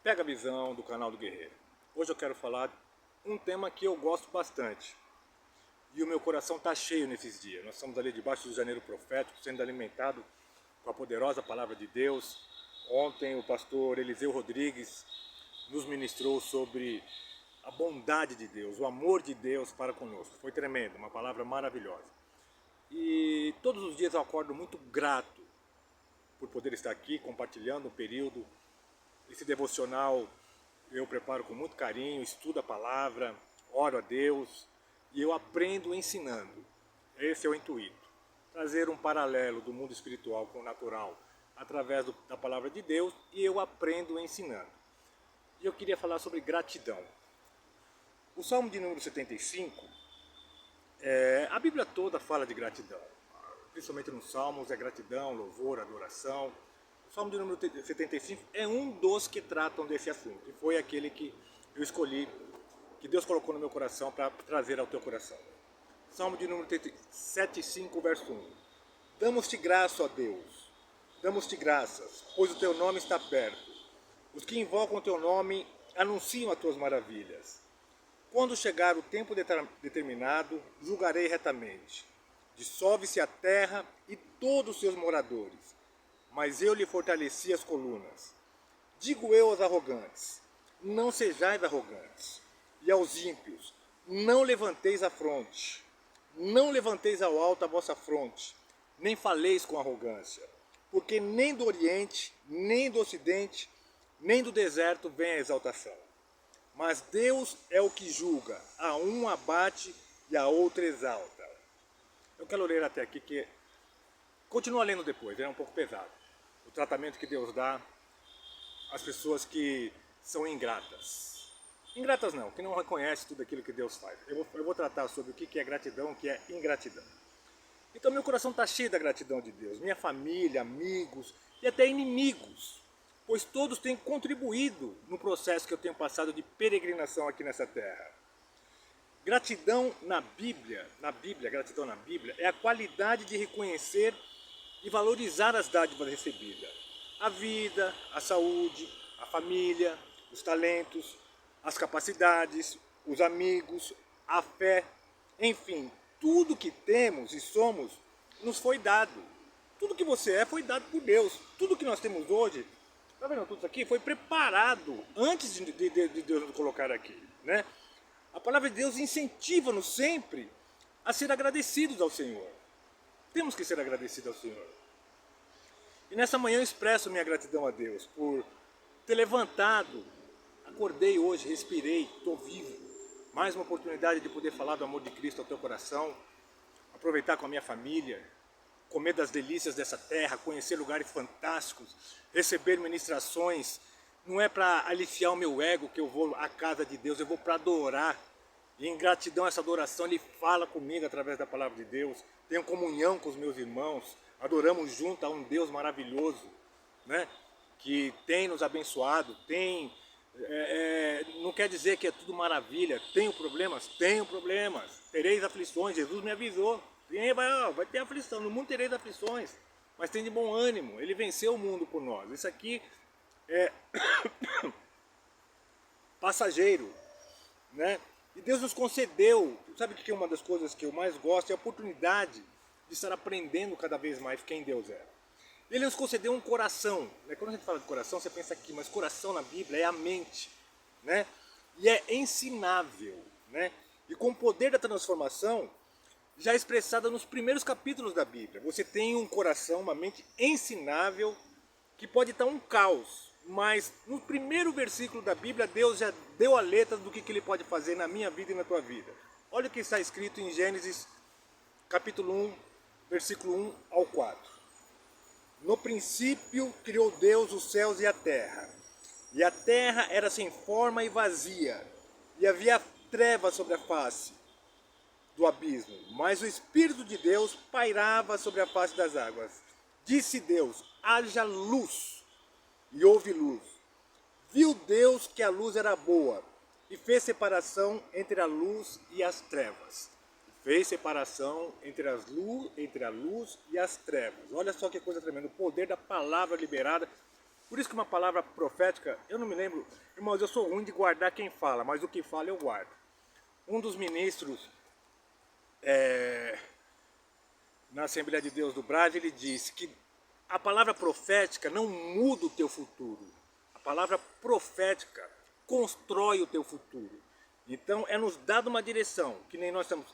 Pega a visão do canal do Guerreiro. Hoje eu quero falar um tema que eu gosto bastante. E o meu coração está cheio nesses dias. Nós estamos ali debaixo do janeiro profético, sendo alimentado com a poderosa palavra de Deus. Ontem o pastor Eliseu Rodrigues nos ministrou sobre a bondade de Deus, o amor de Deus para conosco. Foi tremendo, uma palavra maravilhosa. E todos os dias eu acordo muito grato por poder estar aqui compartilhando um período. Esse devocional eu preparo com muito carinho, estudo a palavra, oro a Deus e eu aprendo ensinando. Esse é o intuito. Trazer um paralelo do mundo espiritual com o natural através da palavra de Deus e eu aprendo ensinando. E eu queria falar sobre gratidão. O Salmo de número 75, a Bíblia toda fala de gratidão. Principalmente nos Salmos é gratidão, louvor, adoração. O Salmo de número 75 é um dos que tratam desse assunto. E foi aquele que eu escolhi, que Deus colocou no meu coração para trazer ao teu coração. Salmo de número 75, verso 1. Damos-te graça, ó Deus, damos-te graças, pois o teu nome está perto. Os que invocam o teu nome anunciam as tuas maravilhas. Quando chegar o tempo determinado, julgarei retamente. Dissolve-se a terra e todos os seus moradores, mas eu lhe fortaleci as colunas. Digo eu aos arrogantes, não sejais arrogantes, e aos ímpios, não levanteis a fronte, não levanteis ao alto a vossa fronte, nem faleis com arrogância, porque nem do oriente, nem do ocidente, nem do deserto vem a exaltação. Mas Deus é o que julga, a um abate e a outro exalta. Eu quero ler até aqui, que continua lendo depois, é um pouco pesado. O tratamento que Deus dá às pessoas que são ingratas. Ingratas não, que não reconhecem tudo aquilo que Deus faz. Eu vou tratar sobre o que é gratidão, o que é ingratidão. Então meu coração está cheio da gratidão de Deus. Minha família, amigos e até inimigos. Pois todos têm contribuído no processo que eu tenho passado de peregrinação aqui nessa terra. Gratidão na Bíblia, gratidão na Bíblia, é a qualidade de reconhecer e valorizar as dádivas recebidas. A vida, a saúde, a família, os talentos, as capacidades, os amigos, a fé, enfim, tudo que temos e somos nos foi dado. Tudo que você é foi dado por Deus. Tudo que nós temos hoje, tá vendo tudo isso aqui? Foi preparado antes de Deus nos colocar aqui, né? A palavra de Deus incentiva-nos sempre a ser agradecidos ao Senhor. Temos que ser agradecidos ao Senhor. E nessa manhã eu expresso minha gratidão a Deus por ter levantado, acordei hoje, respirei, estou vivo. Mais uma oportunidade de poder falar do amor de Cristo ao teu coração, aproveitar com a minha família, comer das delícias dessa terra, conhecer lugares fantásticos, receber ministrações. Não é para aliviar o meu ego que eu vou à casa de Deus, eu vou para adorar. E em gratidão a essa adoração, Ele fala comigo através da palavra de Deus. Tenho comunhão com os meus irmãos, adoramos junto a um Deus maravilhoso, né? Que tem nos abençoado, não quer dizer que é tudo maravilha. Tenho problemas, tereis aflições, Jesus me avisou. Vai ter aflição, no mundo tereis aflições, mas tem de bom ânimo, Ele venceu o mundo por nós. Isso aqui é passageiro, né? E Deus nos concedeu, sabe o que é uma das coisas que eu mais gosto? É a oportunidade de estar aprendendo cada vez mais quem Deus é. Ele nos concedeu um coração, né? Quando a gente fala de coração, você pensa aqui, mas coração na Bíblia é a mente, né? E é ensinável, né? E com o poder da transformação, já expressada nos primeiros capítulos da Bíblia. Você tem um coração, uma mente ensinável, que pode estar um caos, mas no primeiro versículo da Bíblia, Deus já deu a letra do que Ele pode fazer na minha vida e na tua vida. Olha o que está escrito em Gênesis, capítulo 1, versículo 1 ao 4. No princípio criou Deus os céus e a terra era sem forma e vazia, e havia trevas sobre a face do abismo, mas o Espírito de Deus pairava sobre a face das águas. Disse Deus, haja luz, e houve luz. Viu Deus que a luz era boa, e fez separação entre a luz e as trevas. Fez separação entre a luz e as trevas. Olha só que coisa tremenda, o poder da palavra liberada Por isso que uma palavra profética, eu não me lembro, irmãos, eu sou ruim de guardar quem fala, mas o que fala eu guardo. Um dos ministros na Assembleia de Deus do Brasil, ele disse que a palavra profética não muda o teu futuro. A palavra profética constrói o teu futuro. Então é nos dado uma direção, que nem nós estamos...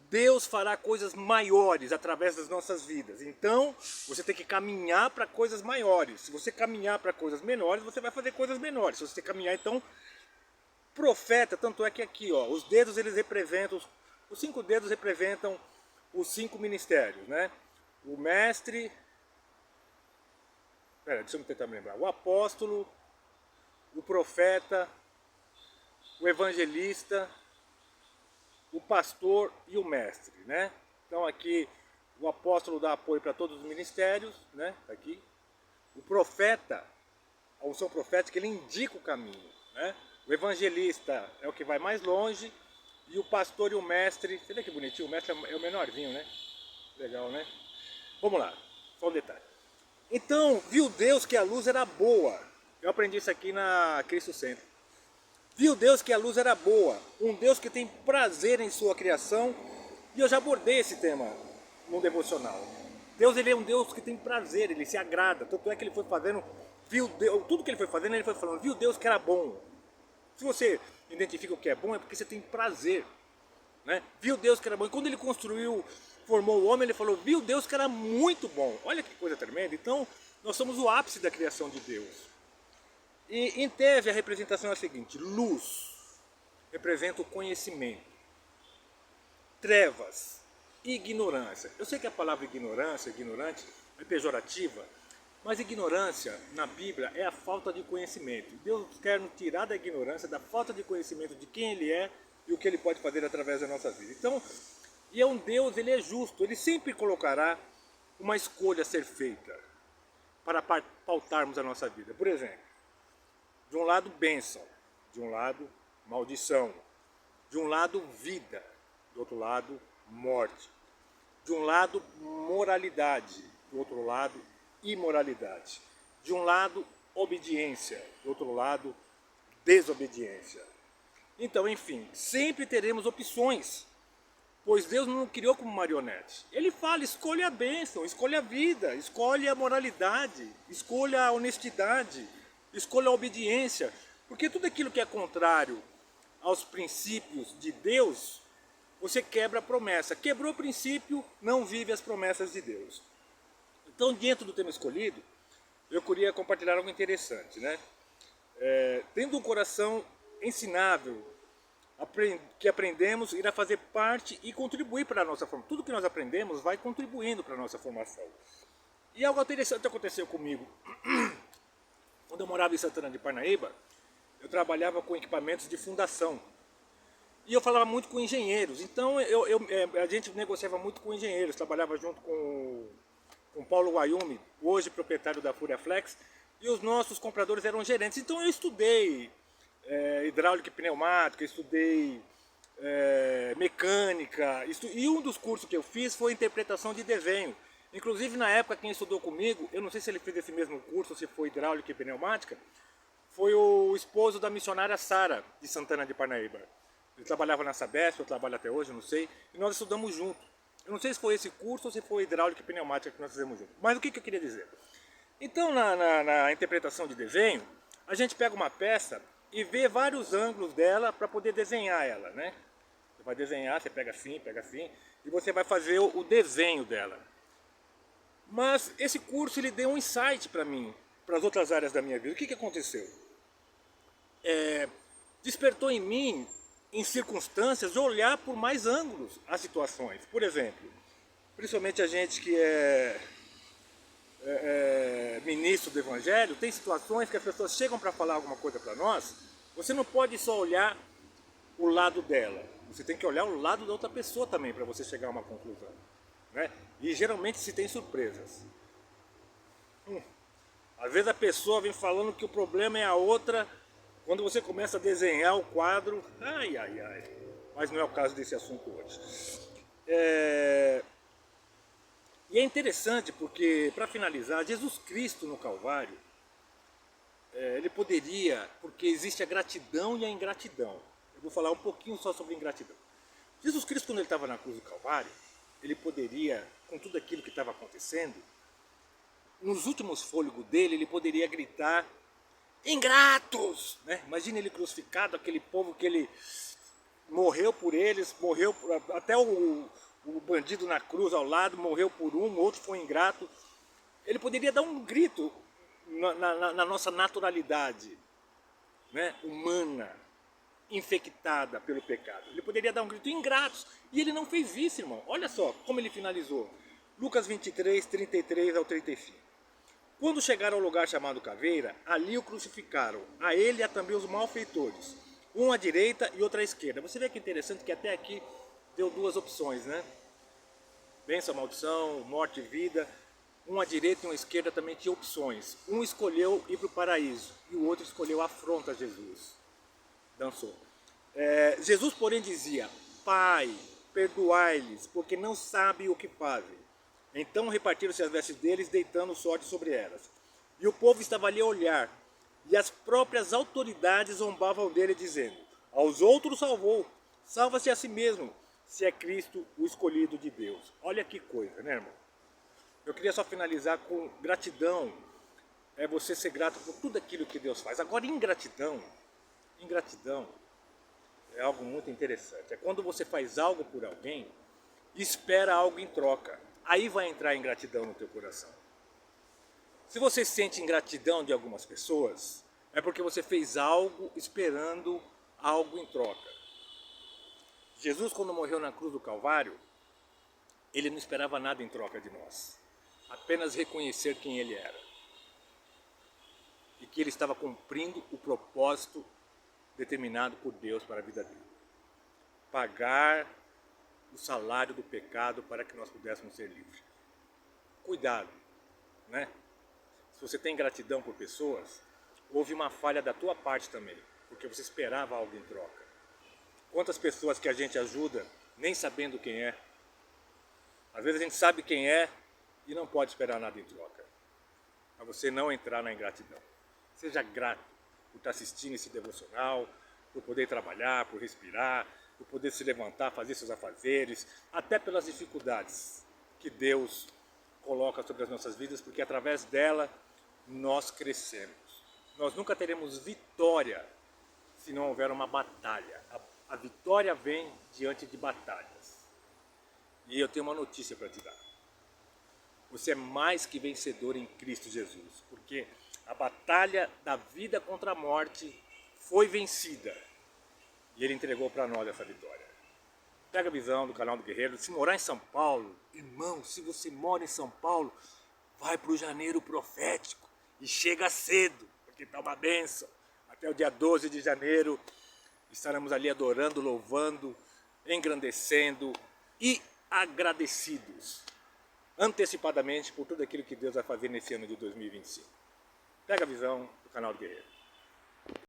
Deus fará coisas maiores através das nossas vidas. Então, você tem que caminhar para coisas maiores. Se você caminhar para coisas menores, você vai fazer coisas menores. Se você caminhar, então, profeta, tanto é que aqui, ó, os dedos, eles representam, os 5 dedos representam os 5 ministérios, né? O mestre, deixa eu tentar me lembrar, o apóstolo, o profeta, o evangelista, o pastor e o mestre, né? Então aqui o apóstolo dá apoio para todos os ministérios, né? Aqui. O profeta, a unção profética, ele indica o caminho, né? O evangelista é o que vai mais longe e o pastor e o mestre, você vê que bonitinho, o mestre é o menorzinho, né? Legal, né? Vamos lá, só um detalhe. Então, viu Deus que a luz era boa. Eu aprendi isso aqui na Cristo Centro. Viu Deus que a luz era boa, um Deus que tem prazer em sua criação, e eu já abordei esse tema no devocional. Deus, ele é um Deus que tem prazer, ele se agrada, tanto é que ele foi fazendo, viu Deus, tudo que ele foi fazendo, ele foi falando, viu Deus que era bom. Se você identifica o que é bom, é porque você tem prazer, né? Viu Deus que era bom, e quando ele construiu, formou o homem, ele falou, viu Deus que era muito bom. Olha que coisa tremenda. Então, nós somos o ápice da criação de Deus. E em teve a representação é a seguinte: luz representa o conhecimento, trevas, ignorância. Eu sei que a palavra ignorância, ignorante, é pejorativa, mas ignorância na Bíblia é a falta de conhecimento. Deus quer nos tirar da ignorância, da falta de conhecimento de quem Ele é e o que Ele pode fazer através da nossa vida. Então, e é um Deus, Ele é justo, Ele sempre colocará uma escolha a ser feita para pautarmos a nossa vida. Por exemplo, de um lado bênção, de um lado maldição, de um lado vida, do outro lado morte, de um lado moralidade, do outro lado imoralidade, de um lado obediência, do outro lado desobediência. Então, enfim, sempre teremos opções, pois Deus não nos criou como marionete. Ele fala, escolha a bênção, escolha a vida, escolha a moralidade, escolha a honestidade, escolha a obediência, porque tudo aquilo que é contrário aos princípios de Deus, você quebra a promessa. Quebrou o princípio, não vive as promessas de Deus. Então, dentro do tema escolhido, eu queria compartilhar algo interessante, né? Tendo um coração ensinável, que aprendemos, irá fazer parte e contribuir para a nossa formação. Tudo que nós aprendemos vai contribuindo para a nossa formação. E algo interessante aconteceu comigo. Quando eu morava em Santana de Parnaíba, eu trabalhava com equipamentos de fundação. E eu falava muito com engenheiros. Então a gente negociava muito com engenheiros. Trabalhava junto com Paulo Guayumi, hoje proprietário da Fúria Flex. E os nossos compradores eram gerentes. Então eu estudei hidráulica e pneumática, estudei mecânica. E um dos cursos que eu fiz foi interpretação de desenho. Inclusive, na época, quem estudou comigo, eu não sei se ele fez esse mesmo curso, ou se foi hidráulica e pneumática, foi o esposo da missionária Sara, de Santana de Parnaíba. Ele trabalhava na Sabesp, eu trabalho até hoje, não sei, e nós estudamos junto. Eu não sei se foi esse curso ou se foi hidráulica e pneumática que nós fizemos junto. Mas o que eu queria dizer? Então, na interpretação de desenho, a gente pega uma peça e vê vários ângulos dela para poder desenhar ela, né? Você vai desenhar, você pega assim, e você vai fazer o desenho dela. Mas esse curso ele deu um insight para mim, para as outras áreas da minha vida. O que aconteceu? Despertou em mim, em circunstâncias, olhar por mais ângulos as situações. Por exemplo, principalmente a gente que é ministro do Evangelho, tem situações que as pessoas chegam para falar alguma coisa para nós, você não pode só olhar o lado dela, você tem que olhar o lado da outra pessoa também para você chegar a uma conclusão. Né? E geralmente se tem surpresas. Às vezes a pessoa vem falando que o problema é a outra, quando você começa a desenhar o quadro, ai, mas não é o caso desse assunto hoje. E é interessante porque, para finalizar, Jesus Cristo no Calvário, ele poderia, porque existe a gratidão e a ingratidão. Eu vou falar um pouquinho só sobre ingratidão. Jesus Cristo, quando ele estava na cruz do Calvário, ele poderia, com tudo aquilo que estava acontecendo, nos últimos fôlegos dele, ele poderia gritar: ingratos! Né? Imagina ele crucificado, aquele povo que ele morreu por eles, morreu até o bandido na cruz ao lado, morreu por um, outro foi ingrato. Ele poderia dar um grito na nossa naturalidade, né, humana, infectada pelo pecado. Ele poderia dar um grito: ingratos! E ele não fez isso, irmão. Olha só como ele finalizou. Lucas 23, 33 ao 35. Quando chegaram ao lugar chamado Caveira, ali o crucificaram, a ele e a também os malfeitores, um à direita e outro à esquerda. Você vê que interessante que até aqui deu duas opções, né? Bênção, maldição, morte e vida. Um à direita e um à esquerda também tinha opções. Um escolheu ir para o paraíso e o outro escolheu a afronta a Jesus. Dançou. Jesus, porém, dizia: Pai, perdoai-lhes, porque não sabem o que fazem. Então repartiram-se as vestes deles, deitando sorte sobre elas. E o povo estava ali a olhar, e as próprias autoridades zombavam dele, dizendo: aos outros salvou, salva-se a si mesmo, se é Cristo o escolhido de Deus. Olha que coisa, né, irmão? Eu queria só finalizar com gratidão. É você ser grato por tudo aquilo que Deus faz. Agora, ingratidão é algo muito interessante. É quando você faz algo por alguém e espera algo em troca. Aí vai entrar a ingratidão no teu coração. Se você sente ingratidão de algumas pessoas, é porque você fez algo esperando algo em troca. Jesus, quando morreu na cruz do Calvário, ele não esperava nada em troca de nós. Apenas reconhecer quem ele era. E que ele estava cumprindo o propósito determinado por Deus para a vida dele. Pagar o salário do pecado para que nós pudéssemos ser livres. Cuidado, né? Se você tem gratidão por pessoas, houve uma falha da tua parte também, porque você esperava algo em troca. Quantas pessoas que a gente ajuda nem sabendo quem é? Às vezes a gente sabe quem é e não pode esperar nada em troca. Para você não entrar na ingratidão. Seja grato por estar assistindo esse devocional, por poder trabalhar, por respirar, por poder se levantar, fazer seus afazeres, até pelas dificuldades que Deus coloca sobre as nossas vidas, porque através dela nós crescemos. Nós nunca teremos vitória se não houver uma batalha. A vitória vem diante de batalhas. E eu tenho uma notícia para te dar. Você é mais que vencedor em Cristo Jesus, porque a batalha da vida contra a morte foi vencida. E ele entregou para nós essa vitória. Pega a visão do canal do Guerreiro. Se morar em São Paulo, irmão, se você mora em São Paulo, vai para o Janeiro Profético e chega cedo, porque está uma bênção. Até o dia 12 de janeiro estaremos ali adorando, louvando, engrandecendo e agradecidos antecipadamente por tudo aquilo que Deus vai fazer nesse ano de 2025. Pega a visão do canal do Guerreiro.